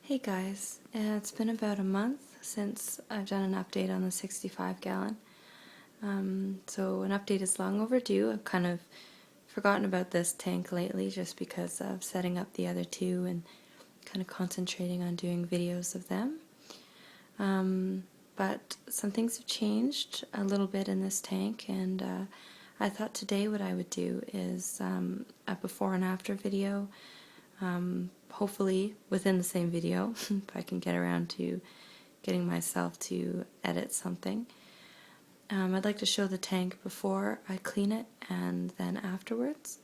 Hey guys, it's been about a month since I've done an update on the 65 gallon. So an update is long overdue. I've kind of forgotten about this tank lately just because of setting up the other two and kind of concentrating on doing videos of them. But some things have changed a little bit in this tank, and I thought today what I would do is a before and after video. Hopefully within the same video, if I can get around to getting myself to edit something. I'd like to show the tank before I clean it and then afterwards.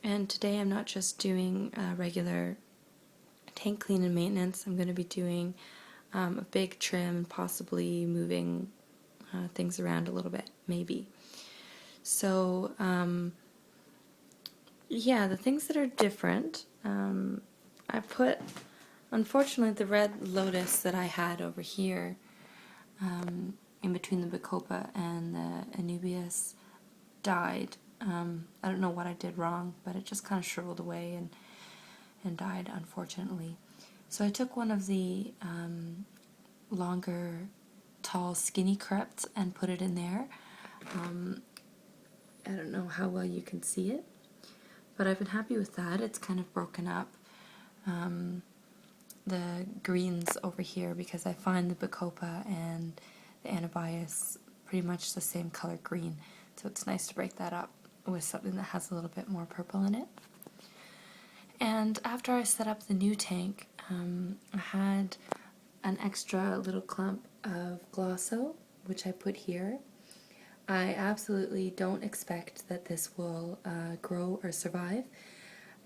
And today I'm not just doing regular tank clean and maintenance, I'm going to be doing a big trim and possibly moving things around a little bit, maybe. So, yeah, the things that are different, I put, unfortunately, the Red Lotus that I had over here in between the Bacopa and the Anubias died. I don't know what I did wrong, but it just kind of shriveled away and died, unfortunately. So I took one of the longer, tall, skinny crypts and put it in there. I don't know how well you can see it, but I've been happy with that. It's kind of broken up the greens over here because I find the Bacopa and the Anabias pretty much the same color green, so it's nice to break that up with something that has a little bit more purple in it. And after I set up the new tank, I had an extra little clump of Glosso, which I put here. I absolutely don't expect that this will grow or survive,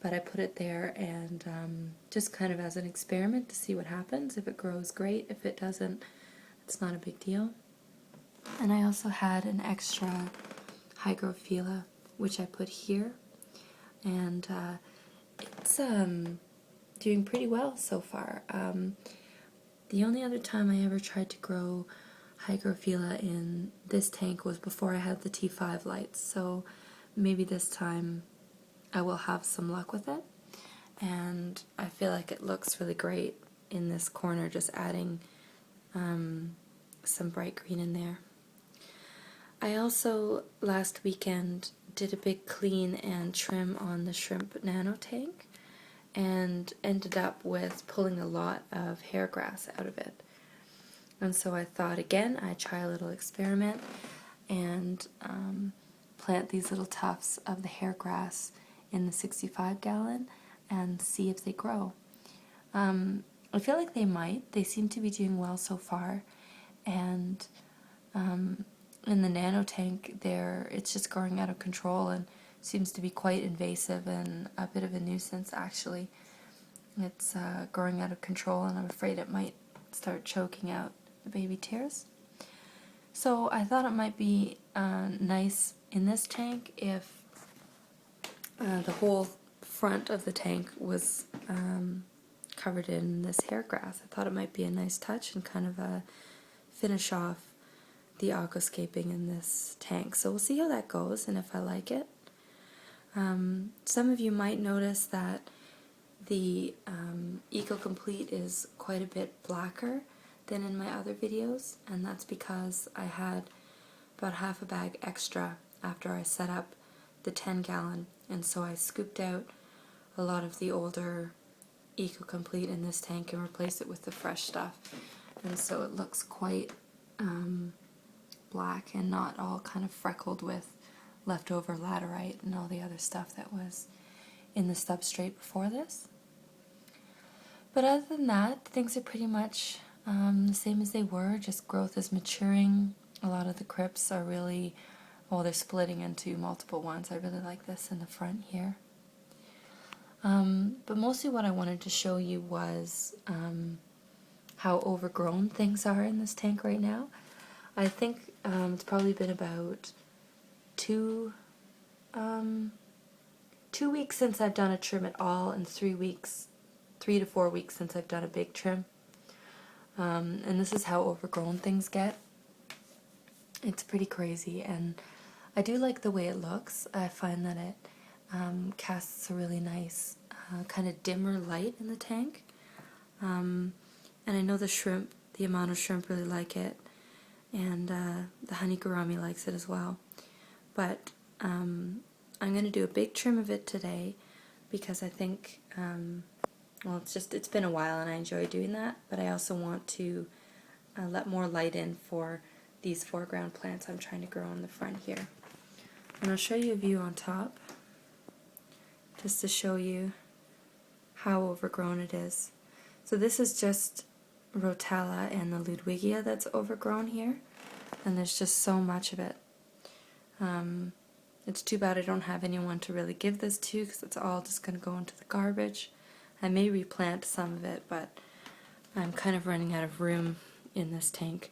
but I put it there and just kind of as an experiment to see what happens. If it grows, great. If it doesn't, it's not a big deal. And I also had an extra Hygrophila, which I put here, and it's doing pretty well so far. The only other time I ever tried to grow Hygrophila in this tank was before I had the T5 lights, so maybe this time I will have some luck with it. And I feel like it looks really great in this corner, just adding some bright green in there. I also, last weekend, did a big clean and trim on the shrimp nano tank and ended up with pulling a lot of hair grass out of it. And so I thought again I'd try a little experiment and plant these little tufts of the hair grass in the 65 gallon and see if they grow. I feel like they might. They seem to be doing well so far, and in the nano tank there it's just growing out of control and seems to be quite invasive and a bit of a nuisance actually. It's growing out of control and I'm afraid it might start choking out the baby tears. So I thought it might be nice in this tank if the whole front of the tank was covered in this hair grass. I thought it might be a nice touch and kind of a finish off the aquascaping in this tank. So we'll see how that goes and if I like it. Some of you might notice that the Eco Complete is quite a bit blacker than in my other videos, and that's because I had about half a bag extra after I set up the 10 gallon, and so I scooped out a lot of the older Eco Complete in this tank and replaced it with the fresh stuff, and so it looks quite black and not all kind of freckled with leftover laterite and all the other stuff that was in the substrate before this. But other than that, things are pretty much the same as they were, just growth is maturing. A lot of the crypts are really, well, they're splitting into multiple ones. I really like this in the front here. But mostly what I wanted to show you was how overgrown things are in this tank right now. I think it's probably been about 2 weeks since I've done a trim at all, and 3 to 4 weeks since I've done a big trim. And this is how overgrown things get. It's pretty crazy, and I do like the way it looks. I find that it casts a really nice kind of dimmer light in the tank. And I know the amount of shrimp really like it, and the honey gourami likes it as well. But I'm going to do a big trim of it today because I think, well, it's been a while and I enjoy doing that, but I also want to let more light in for these foreground plants I'm trying to grow in the front here. And I'll show you a view on top, just to show you how overgrown it is. So this is just Rotella and the Ludwigia that's overgrown here, and there's just so much of it. It's too bad I don't have anyone to really give this to, because it's all just going to go into the garbage. I may replant some of it, but I'm kind of running out of room in this tank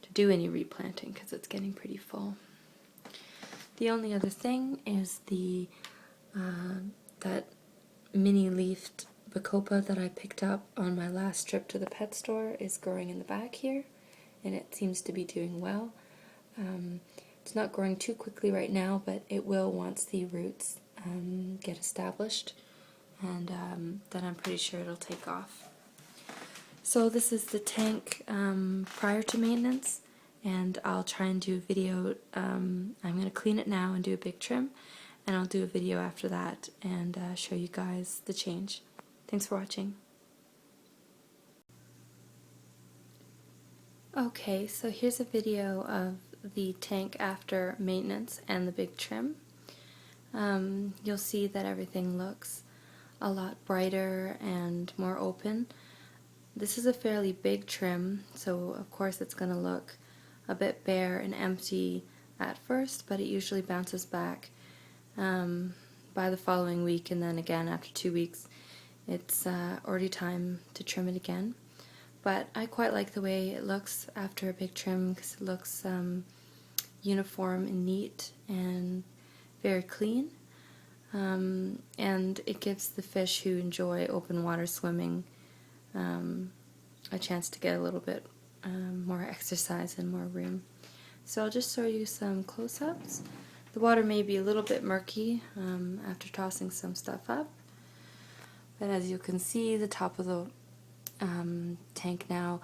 to do any replanting because it's getting pretty full. The only other thing is that mini-leafed bacopa that I picked up on my last trip to the pet store is growing in the back here, and it seems to be doing well. It's not growing too quickly right now, but it will once the roots get established, and then I'm pretty sure it'll take off. So this is the tank prior to maintenance, and I'll try and do a video. I'm going to clean it now and do a big trim, and I'll do a video after that and show you guys the change. Thanks for watching. Okay, so here's a video of the tank after maintenance and the big trim. You'll see that everything looks a lot brighter and more open. This is a fairly big trim, so of course it's going to look a bit bare and empty at first, but it usually bounces back by the following week, and then again after 2 weeks it's already time to trim it again. But I quite like the way it looks after a big trim because it looks uniform and neat and very clean, and it gives the fish who enjoy open water swimming a chance to get a little bit more exercise and more room. So I'll just show you some close-ups. The water may be a little bit murky after tossing some stuff up, but as you can see, the top of the tank now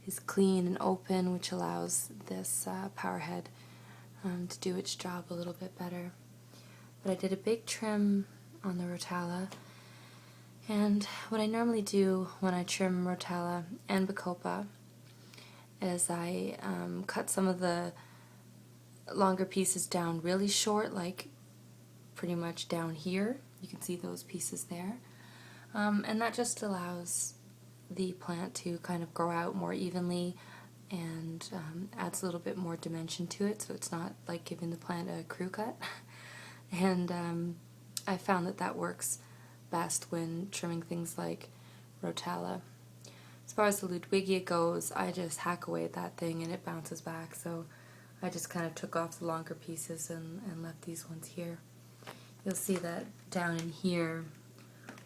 is clean and open, which allows this power head to do its job a little bit better. But I did a big trim on the Rotella, and what I normally do when I trim Rotella and Bacopa is I cut some of the longer pieces down really short, like pretty much down here. You can see those pieces there. And that just allows the plant to kind of grow out more evenly and adds a little bit more dimension to it, so it's not like giving the plant a crew cut. And I found that that works best when trimming things like Rotella. As far as the Ludwigia goes, I just hack away at that thing and it bounces back, so I just kind of took off the longer pieces and left these ones here. You'll see that down in here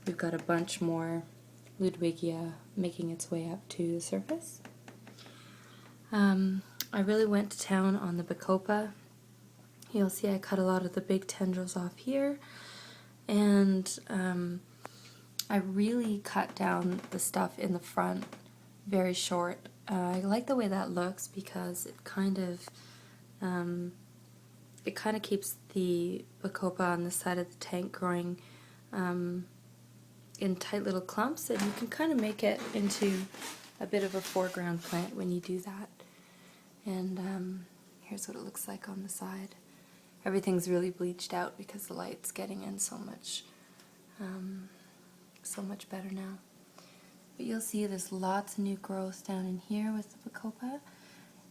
we've got a bunch more Ludwigia making its way up to the surface. I really went to town on the Bacopa. You'll see I cut a lot of the big tendrils off here, and I really cut down the stuff in the front very short. I like the way that looks because it kind of keeps the Bacopa on the side of the tank growing in tight little clumps, and you can kind of make it into a bit of a foreground plant when you do that. And here's what it looks like on the side. Everything's really bleached out because the light's getting in so much better now. But you'll see there's lots of new growth down in here with the Bacopa.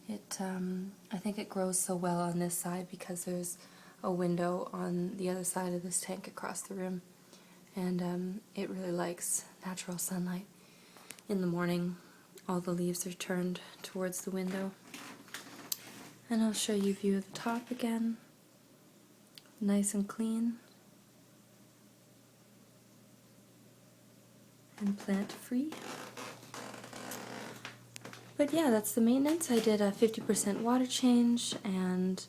I think it grows so well on this side because there's a window on the other side of this tank across the room, and it really likes natural sunlight. In the morning, all the leaves are turned towards the window. And I'll show you a view of the top again. Nice and clean. And plant free. But yeah, that's the maintenance. I did a 50% water change and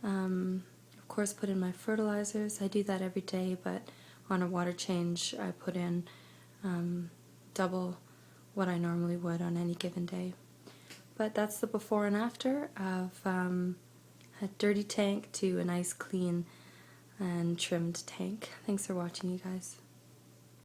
of course put in my fertilizers. I do that every day, but on a water change I put in double what I normally would on any given day. But that's the before and after of a dirty tank to a nice clean and trimmed tank. Thanks for watching, you guys.